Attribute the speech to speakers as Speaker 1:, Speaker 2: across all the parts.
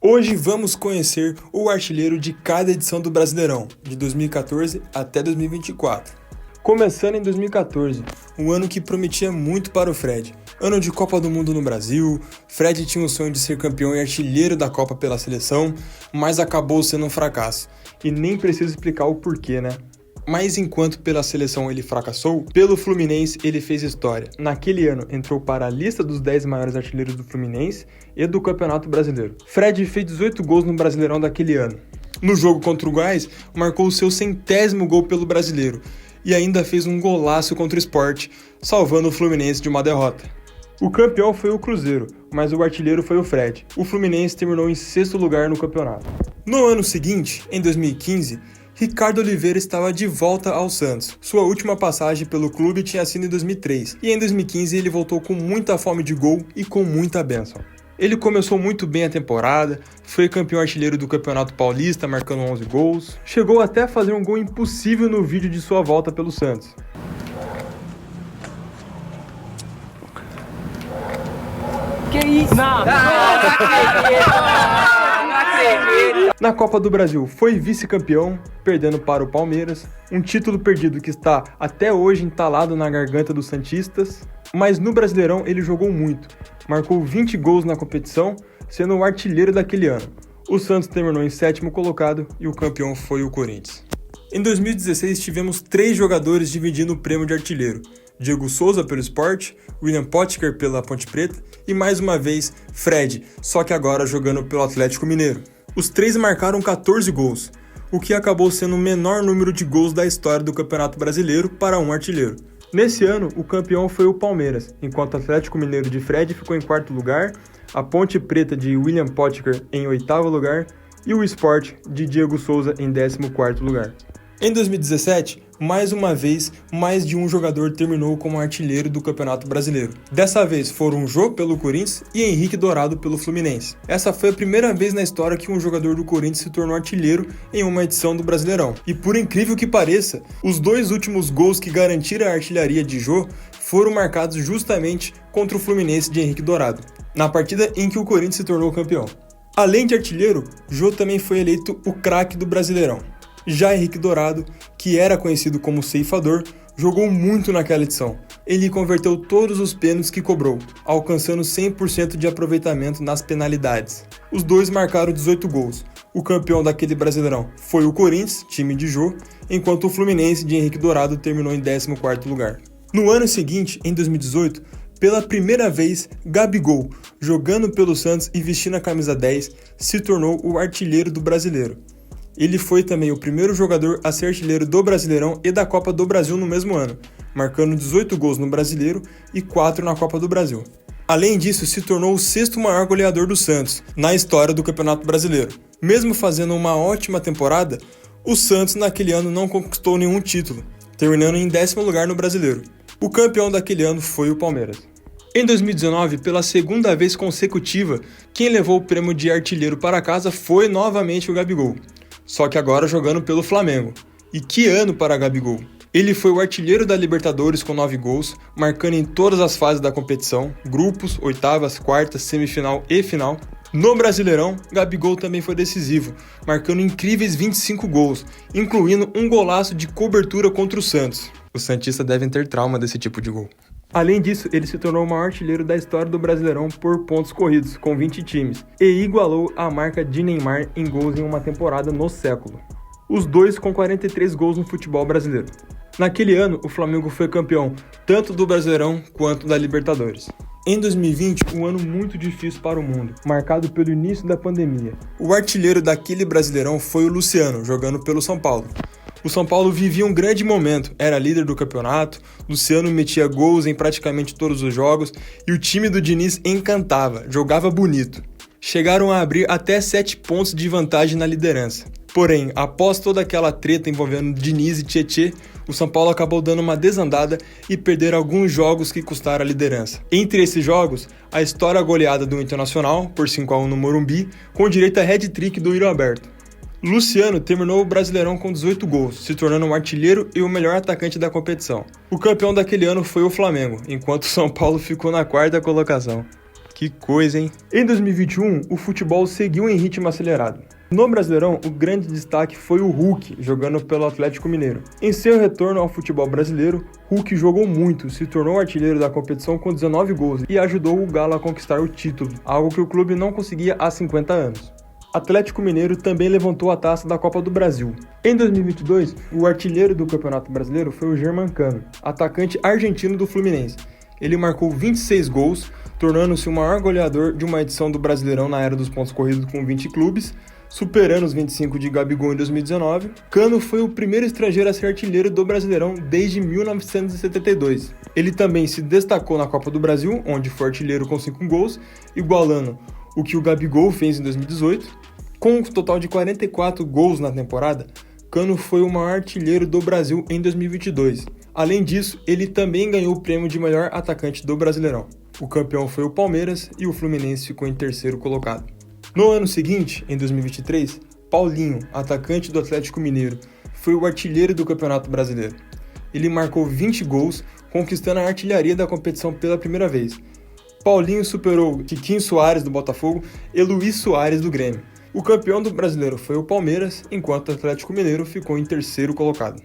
Speaker 1: Hoje vamos conhecer o artilheiro de cada edição do Brasileirão, de 2014 até 2024. Começando em 2014, um ano que prometia muito para o Fred. Ano de Copa do Mundo no Brasil, Fred tinha o sonho de ser campeão e artilheiro da Copa pela seleção, mas acabou sendo um fracasso. E nem preciso explicar o porquê, né? Mas enquanto pela seleção ele fracassou, pelo Fluminense ele fez história. Naquele ano entrou para a lista dos 10 maiores artilheiros do Fluminense e do Campeonato Brasileiro. Fred fez 18 gols no Brasileirão daquele ano. No jogo contra o Goiás, marcou o seu 100º gol pelo Brasileiro e ainda fez um golaço contra o Sport, salvando o Fluminense de uma derrota. O campeão foi o Cruzeiro, mas o artilheiro foi o Fred. O Fluminense terminou em 6º lugar no campeonato. No ano seguinte, em 2015, Ricardo Oliveira estava de volta ao Santos. Sua última passagem pelo clube tinha sido em 2003, e em 2015 ele voltou com muita fome de gol e com muita bênção. Ele começou muito bem a temporada, foi campeão artilheiro do Campeonato Paulista, marcando 11 gols, chegou até a fazer um gol impossível no vídeo de sua volta pelo Santos.
Speaker 2: Que isso? Não acredito!
Speaker 1: Na Copa do Brasil foi vice-campeão, perdendo para o Palmeiras, um título perdido que está até hoje entalado na garganta dos santistas, mas no Brasileirão ele jogou muito, marcou 20 gols na competição, sendo o artilheiro daquele ano. O Santos terminou em 7º colocado e o campeão foi o Corinthians. Em 2016 tivemos 3 jogadores dividindo o prêmio de artilheiro: Diego Souza pelo Sport, William Potker pela Ponte Preta e mais uma vez Fred, só que agora jogando pelo Atlético Mineiro. Os 3 marcaram 14 gols, o que acabou sendo o menor número de gols da história do Campeonato Brasileiro para um artilheiro. Nesse ano, o campeão foi o Palmeiras, enquanto o Atlético Mineiro de Fred ficou em 4º lugar, a Ponte Preta de William Potker em 8º lugar e o Sport de Diego Souza em 14º lugar. Em 2017, mais uma vez, mais de um jogador terminou como artilheiro do Campeonato Brasileiro. Dessa vez foram Jô pelo Corinthians e Henrique Dourado pelo Fluminense. Essa foi a primeira vez na história que um jogador do Corinthians se tornou artilheiro em uma edição do Brasileirão. E por incrível que pareça, os 2 últimos gols que garantiram a artilharia de Jô foram marcados justamente contra o Fluminense de Henrique Dourado, na partida em que o Corinthians se tornou campeão. Além de artilheiro, Jô também foi eleito o craque do Brasileirão. Já Henrique Dourado, que era conhecido como ceifador, jogou muito naquela edição. Ele converteu todos os pênaltis que cobrou, alcançando 100% de aproveitamento nas penalidades. Os 2 marcaram 18 gols. O campeão daquele Brasileirão foi o Corinthians, time de Jô, enquanto o Fluminense de Henrique Dourado terminou em 14º lugar. No ano seguinte, em 2018, pela primeira vez, Gabigol, jogando pelo Santos e vestindo a camisa 10, se tornou o artilheiro do Brasileiro. Ele foi também o primeiro jogador a ser artilheiro do Brasileirão e da Copa do Brasil no mesmo ano, marcando 18 gols no Brasileiro e 4 na Copa do Brasil. Além disso, se tornou o 6º maior goleador do Santos na história do Campeonato Brasileiro. Mesmo fazendo uma ótima temporada, o Santos naquele ano não conquistou nenhum título, terminando em 10º lugar no Brasileiro. O campeão daquele ano foi o Palmeiras. Em 2019, pela segunda vez consecutiva, quem levou o prêmio de artilheiro para casa foi novamente o Gabigol. Só que agora jogando pelo Flamengo. E que ano para Gabigol! Ele foi o artilheiro da Libertadores com 9 gols, marcando em todas as fases da competição, grupos, oitavas, quartas, semifinal e final. No Brasileirão, Gabigol também foi decisivo, marcando incríveis 25 gols, incluindo um golaço de cobertura contra o Santos. Os santistas devem ter trauma desse tipo de gol. Além disso, ele se tornou o maior artilheiro da história do Brasileirão por pontos corridos, com 20 times, e igualou a marca de Neymar em gols em uma temporada no século. Os 2 com 43 gols no futebol brasileiro. Naquele ano, o Flamengo foi campeão tanto do Brasileirão quanto da Libertadores. Em 2020, um ano muito difícil para o mundo, marcado pelo início da pandemia. O artilheiro daquele Brasileirão foi o Luciano, jogando pelo São Paulo. O São Paulo vivia um grande momento, era líder do campeonato, Luciano metia gols em praticamente todos os jogos e o time do Diniz encantava, jogava bonito. Chegaram a abrir até 7 pontos de vantagem na liderança. Porém, após toda aquela treta envolvendo Diniz e Tietê, o São Paulo acabou dando uma desandada e perder alguns jogos que custaram a liderança. Entre esses jogos, a história goleada do Internacional, por 5-1 no Morumbi, com direito a hat-trick do Yuri Alberto. Luciano terminou o Brasileirão com 18 gols, se tornando um artilheiro e o melhor atacante da competição. O campeão daquele ano foi o Flamengo, enquanto o São Paulo ficou na 4ª colocação. Que coisa, hein? Em 2021, o futebol seguiu em ritmo acelerado. No Brasileirão, o grande destaque foi o Hulk, jogando pelo Atlético Mineiro. Em seu retorno ao futebol brasileiro, Hulk jogou muito, se tornou artilheiro da competição com 19 gols e ajudou o Galo a conquistar o título, algo que o clube não conseguia há 50 anos. Atlético Mineiro também levantou a taça da Copa do Brasil. Em 2022, o artilheiro do Campeonato Brasileiro foi o Germancano, atacante argentino do Fluminense. Ele marcou 26 gols, tornando-se o maior goleador de uma edição do Brasileirão na era dos pontos corridos com 20 clubes, superando os 25 de Gabigol em 2019. Cano foi o primeiro estrangeiro a ser artilheiro do Brasileirão desde 1972. Ele também se destacou na Copa do Brasil, onde foi artilheiro com 5 gols, igualando o que o Gabigol fez em 2018. Com um total de 44 gols na temporada, Cano foi o maior artilheiro do Brasil em 2022. Além disso, ele também ganhou o prêmio de melhor atacante do Brasileirão. O campeão foi o Palmeiras e o Fluminense ficou em terceiro colocado. No ano seguinte, em 2023, Paulinho, atacante do Atlético Mineiro, foi o artilheiro do Campeonato Brasileiro. Ele marcou 20 gols, conquistando a artilharia da competição pela primeira vez. Paulinho superou Tiquinho Soares do Botafogo e Luiz Soares do Grêmio. O campeão do Brasileiro foi o Palmeiras, enquanto o Atlético Mineiro ficou em terceiro colocado.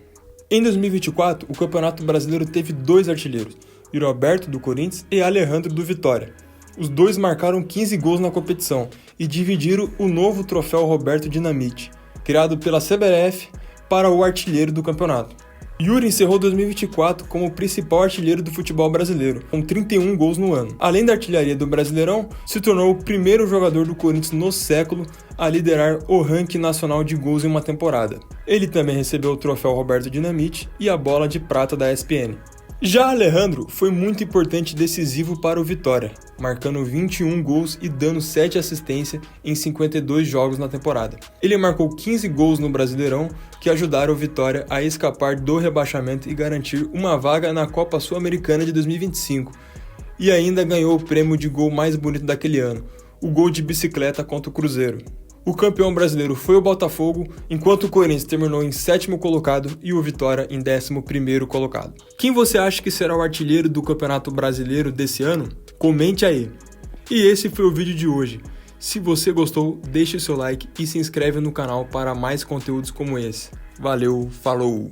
Speaker 1: Em 2024, o Campeonato Brasileiro teve 2 artilheiros, Roberto do Corinthians e Alejandro do Vitória. Os dois marcaram 15 gols na competição e dividiram o novo troféu Roberto Dinamite, criado pela CBF para o artilheiro do campeonato. Yuri encerrou 2024 como o principal artilheiro do futebol brasileiro, com 31 gols no ano. Além da artilharia do Brasileirão, se tornou o primeiro jogador do Corinthians no século a liderar o ranking nacional de gols em uma temporada. Ele também recebeu o troféu Roberto Dinamite e a bola de prata da ESPN. Já Alejandro foi muito importante e decisivo para o Vitória, marcando 21 gols e dando 7 assistências em 52 jogos na temporada. Ele marcou 15 gols no Brasileirão, que ajudaram o Vitória a escapar do rebaixamento e garantir uma vaga na Copa Sul-Americana de 2025. E ainda ganhou o prêmio de gol mais bonito daquele ano, o gol de bicicleta contra o Cruzeiro. O campeão brasileiro foi o Botafogo, enquanto o Corinthians terminou em 7º colocado e o Vitória em 11º colocado. Quem você acha que será o artilheiro do Campeonato Brasileiro desse ano? Comente aí! E esse foi o vídeo de hoje. Se você gostou, deixe o seu like e se inscreve no canal para mais conteúdos como esse. Valeu, falou!